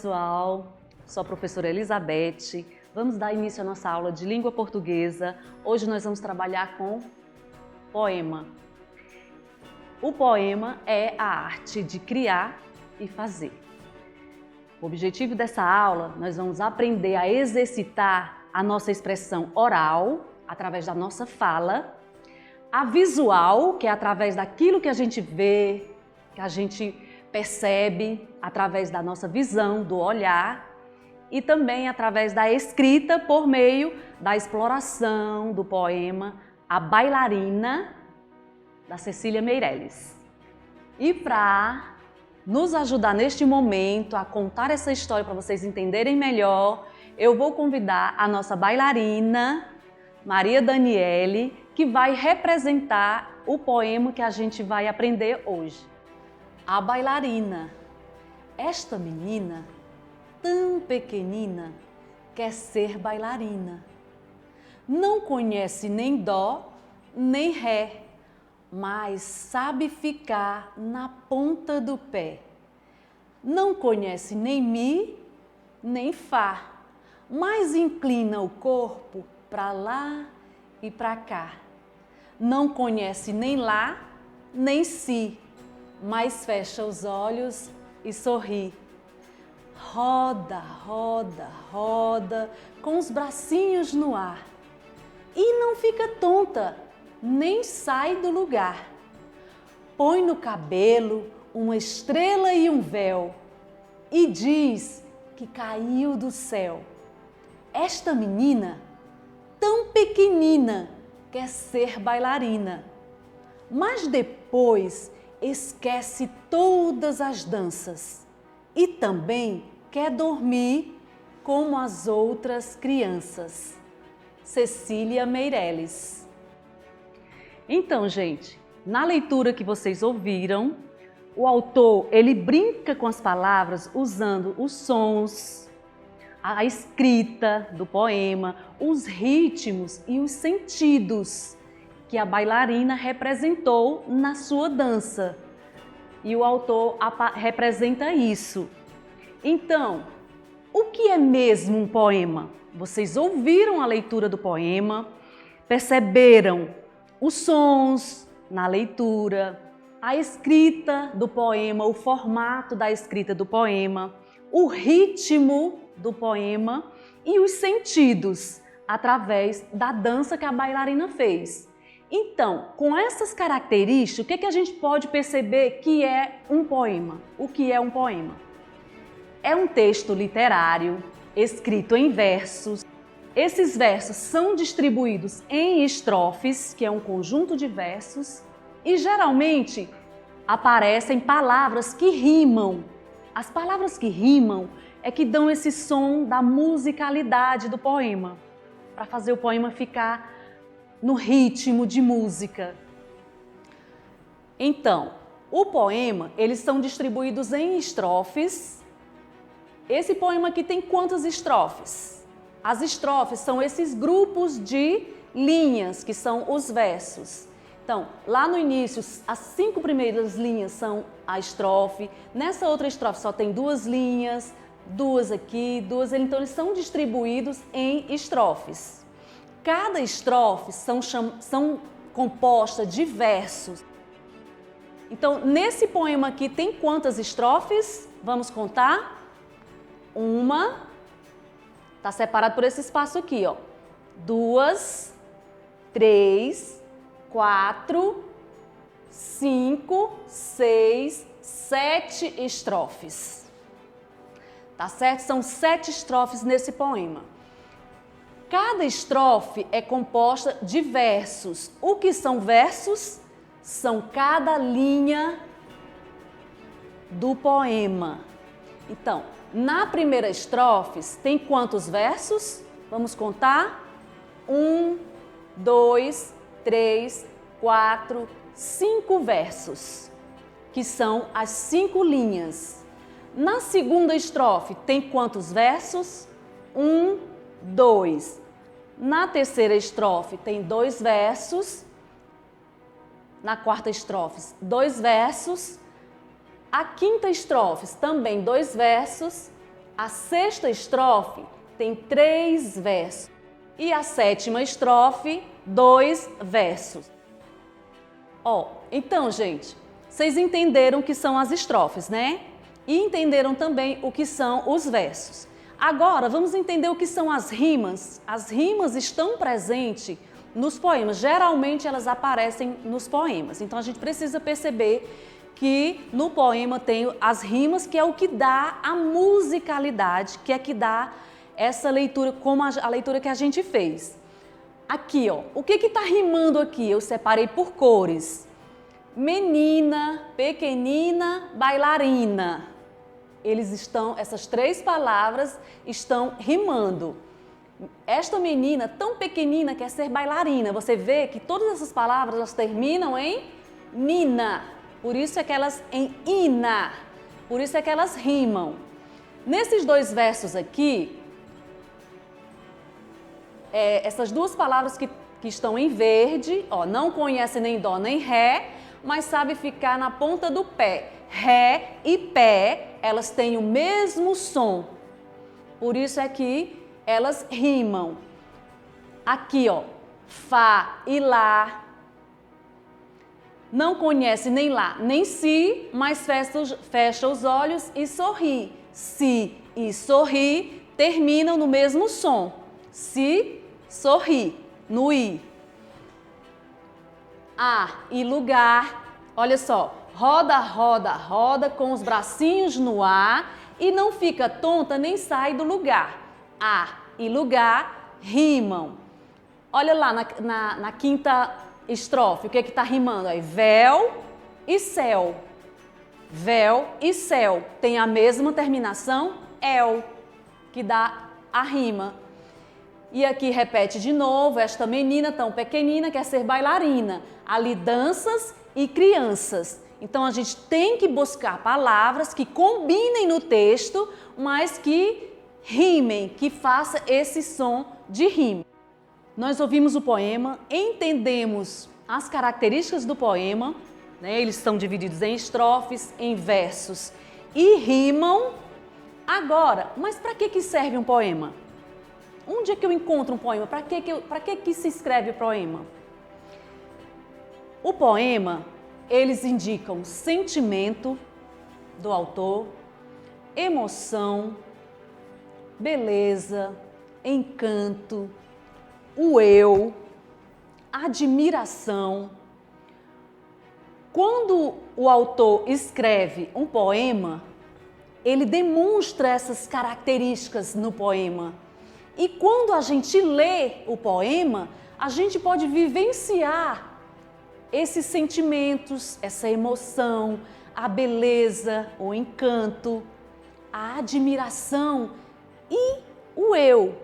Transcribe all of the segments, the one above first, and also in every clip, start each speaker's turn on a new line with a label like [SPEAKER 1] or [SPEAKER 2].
[SPEAKER 1] pessoal, sou a professora Elizabeth. Vamos dar início à nossa aula de língua portuguesa. Hoje nós vamos trabalhar com poema. O poema é a arte de criar e fazer. O objetivo dessa aula, nós vamos aprender a exercitar a nossa expressão oral, através da nossa fala, a visual, que é através daquilo que a gente vê, que a gente percebe através da nossa visão, do olhar, e também através da escrita por meio da exploração do poema A Bailarina, da Cecília Meirelles. E para nos ajudar neste momento a contar essa história para vocês entenderem melhor, eu vou convidar a nossa bailarina, Maria Daniele, que vai representar o poema que a gente vai aprender hoje. A Bailarina. Esta menina, tão pequenina, quer ser bailarina. Não conhece nem dó, nem ré, mas sabe ficar na ponta do pé. Não conhece nem mi, nem fá, mas inclina o corpo para lá e para cá. Não conhece nem lá, nem si, mas fecha os olhos e sorri. Roda, roda, roda, com os bracinhos no ar. E não fica tonta, nem sai do lugar. Põe no cabelo uma estrela e um véu e diz que caiu do céu. Esta menina, tão pequenina, quer ser bailarina, mas depois esquece todas as danças e também quer dormir como as outras crianças. Cecília Meirelles. Então, gente, na leitura que vocês ouviram, o autor, ele brinca com as palavras usando os sons, a escrita do poema, os ritmos e os sentidos que a bailarina representou na sua dança. E o autor representa isso. Então, o que é mesmo um poema? Vocês ouviram a leitura do poema, perceberam os sons na leitura, a escrita do poema, o formato da escrita do poema, o ritmo do poema e os sentidos através da dança que a bailarina fez. Então, com essas características, o que a gente pode perceber que é um poema? O que é um poema? É um texto literário, escrito em versos. Esses versos são distribuídos em estrofes, que é um conjunto de versos, e geralmente aparecem palavras que rimam. As palavras que rimam é que dão esse som da musicalidade do poema, para fazer o poema ficar no ritmo de música. Então, o poema, eles são distribuídos em estrofes. Esse poema aqui tem quantas estrofes? As estrofes são esses grupos de linhas, que são os versos. Então, lá no início, as 5 primeiras linhas são a estrofe. Nessa outra estrofe só tem 2 linhas, 2 aqui, 2 ali. Então, eles são distribuídos em estrofes. Cada estrofe são composta de versos. Então, nesse poema aqui tem quantas estrofes? Vamos contar? 1, está separado por esse espaço aqui, ó. 2, 3, 4, 5, 6, 7 estrofes. Tá certo? São 7 estrofes nesse poema. Cada estrofe é composta de versos. O que são versos? São cada linha do poema. Então, na primeira estrofe tem quantos versos? Vamos contar? 1, 2, 3, 4, 5 versos, que são as 5 linhas. Na segunda estrofe tem quantos versos? 1, 2. Na terceira estrofe tem 2 versos. Na quarta estrofe, 2 versos. A quinta estrofe também 2 versos. A sexta estrofe tem 3 versos e a sétima estrofe 2 versos. Então, gente, vocês entenderam o que são as estrofes, né? E entenderam também o que são os versos. Agora, vamos entender o que são as rimas. As rimas estão presentes nos poemas. Geralmente, elas aparecem nos poemas. Então, a gente precisa perceber que no poema tem as rimas, que é o que dá a musicalidade, que é que dá essa leitura, como a leitura que a gente fez. Aqui, o que está rimando aqui? Eu separei por cores. Menina, pequenina, bailarina. Essas 3 palavras estão rimando. Esta menina tão pequenina quer ser bailarina. Você vê que todas essas palavras elas terminam em nina. Por isso é que elas em ina. Por isso é que elas rimam. Nesses 2 versos aqui, essas 2 palavras que estão em verde, não conhece nem dó nem ré, mas sabe ficar na ponta do pé. Ré e pé, elas têm o mesmo som. Por isso é que elas rimam. Aqui, Fá e Lá. Não conhece nem Lá nem Si, mas fecha os olhos e sorri. Si e sorri terminam no mesmo som. Si, sorri, no I. A e lugar. Olha só. Roda, roda, roda com os bracinhos no ar e não fica tonta nem sai do lugar. A e lugar rimam. Olha lá na quinta estrofe, o que está rimando aí? Véu e céu. Véu e céu tem a mesma terminação, el, que dá a rima. E aqui repete de novo, esta menina tão pequenina quer ser bailarina. Ali danças e crianças. Então, a gente tem que buscar palavras que combinem no texto, mas que rimem, que faça esse som de rima. Nós ouvimos o poema, entendemos as características do poema, né? Eles são divididos em estrofes, em versos e rimam. Agora, mas para que serve um poema? Onde é que eu encontro um poema? Para que se escreve o poema? O poema, eles indicam sentimento do autor, emoção, beleza, encanto, o eu, admiração. Quando o autor escreve um poema, ele demonstra essas características no poema. E quando a gente lê o poema, a gente pode vivenciar esses sentimentos, essa emoção, a beleza, o encanto, a admiração e o eu.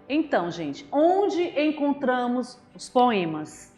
[SPEAKER 1] Então, gente, onde encontramos os poemas?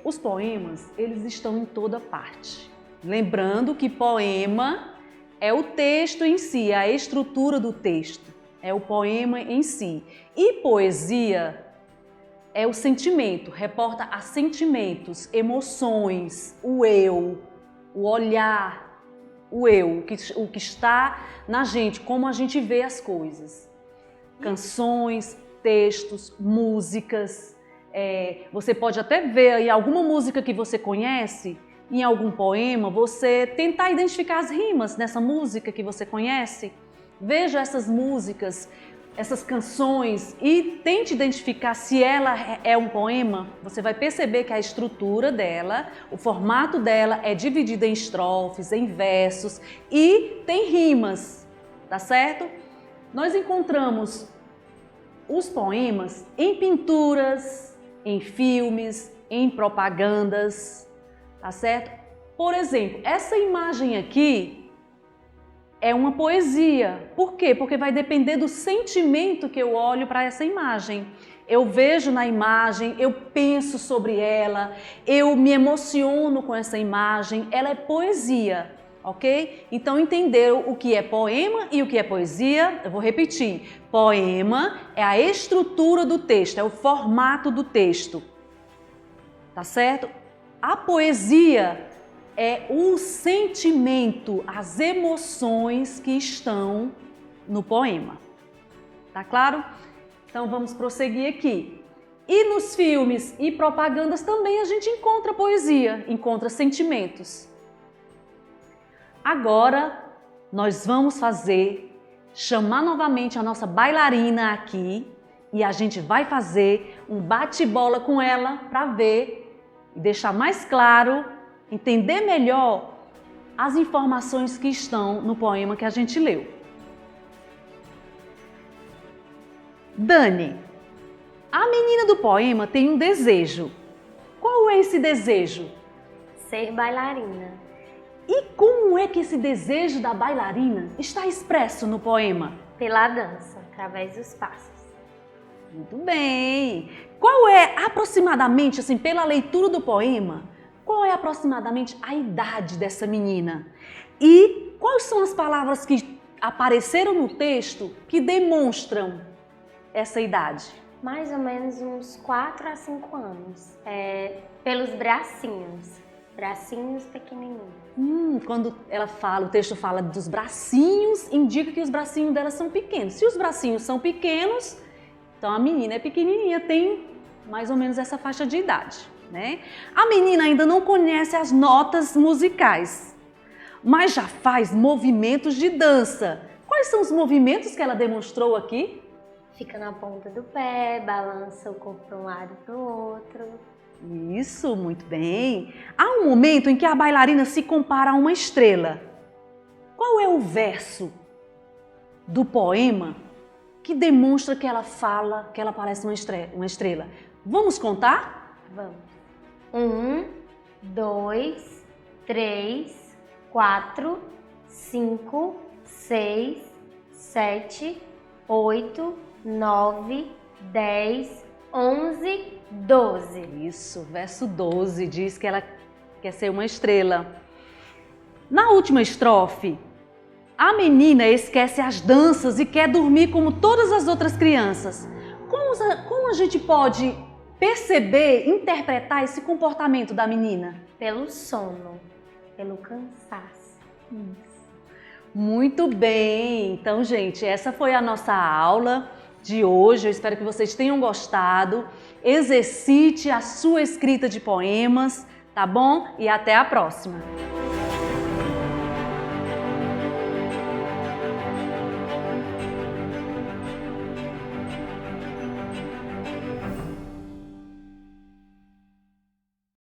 [SPEAKER 1] Os poemas, eles estão em toda parte. Lembrando que poema é o texto em si, a estrutura do texto, é o poema em si. E poesia é o sentimento, reporta a sentimentos, emoções, o eu, o olhar, o eu, o que está na gente, como a gente vê as coisas. Canções, textos, músicas. Você pode até ver aí alguma música que você conhece, em algum poema, você tentar identificar as rimas nessa música que você conhece. Veja essas músicas, essas canções e tente identificar se ela é um poema. Você vai perceber que a estrutura dela, o formato dela é dividido em estrofes, em versos e tem rimas, tá certo? Nós encontramos os poemas em pinturas, em filmes, em propagandas, tá certo? Por exemplo, essa imagem aqui é uma poesia. Por quê? Porque vai depender do sentimento que eu olho para essa imagem. Eu vejo na imagem, eu penso sobre ela, eu me emociono com essa imagem, ela é poesia, ok? Então entenderam o que é poema e o que é poesia? Eu vou repetir. Poema é a estrutura do texto, é o formato do texto, tá certo? A poesia é o sentimento, as emoções que estão no poema. Tá claro? Então vamos prosseguir aqui. E nos filmes e propagandas também a gente encontra poesia, encontra sentimentos. Agora nós vamos chamar novamente a nossa bailarina aqui e a gente vai fazer um bate-bola com ela para ver e deixar mais claro, entender melhor as informações que estão no poema que a gente leu. Dani, a menina do poema tem um desejo. Qual é esse desejo?
[SPEAKER 2] Ser bailarina.
[SPEAKER 1] E como é que esse desejo da bailarina está expresso no poema?
[SPEAKER 2] Pela dança, através dos passos.
[SPEAKER 1] Muito bem! Qual é aproximadamente, assim, pela leitura do poema, qual é aproximadamente a idade dessa menina? E quais são as palavras que apareceram no texto que demonstram essa idade?
[SPEAKER 2] Mais ou menos uns 4 a 5 anos. Pelos bracinhos. Bracinhos pequenininhos.
[SPEAKER 1] Quando ela fala, o texto fala dos bracinhos, indica que os bracinhos dela são pequenos. Se os bracinhos são pequenos, então a menina é pequenininha, tem mais ou menos essa faixa de idade, né? A menina ainda não conhece as notas musicais, mas já faz movimentos de dança. Quais são os movimentos que ela demonstrou aqui?
[SPEAKER 2] Fica na ponta do pé, balança o corpo para um lado e para o outro.
[SPEAKER 1] Isso, muito bem. Há um momento em que a bailarina se compara a uma estrela. Qual é o verso do poema que demonstra que ela fala, que ela parece uma estrela? Vamos contar?
[SPEAKER 2] Vamos. 1, 2, 3, 4, 5, 6, 7, 8, 9, 10, 11, 12.
[SPEAKER 1] Isso, verso 12 diz que ela quer ser uma estrela. Na última estrofe, a menina esquece as danças e quer dormir como todas as outras crianças. Como a gente pode perceber, interpretar esse comportamento da menina?
[SPEAKER 2] Pelo sono, pelo cansaço.
[SPEAKER 1] Muito bem! Então, gente, essa foi a nossa aula de hoje. Eu espero que vocês tenham gostado. Exercite a sua escrita de poemas, tá bom? E até a próxima!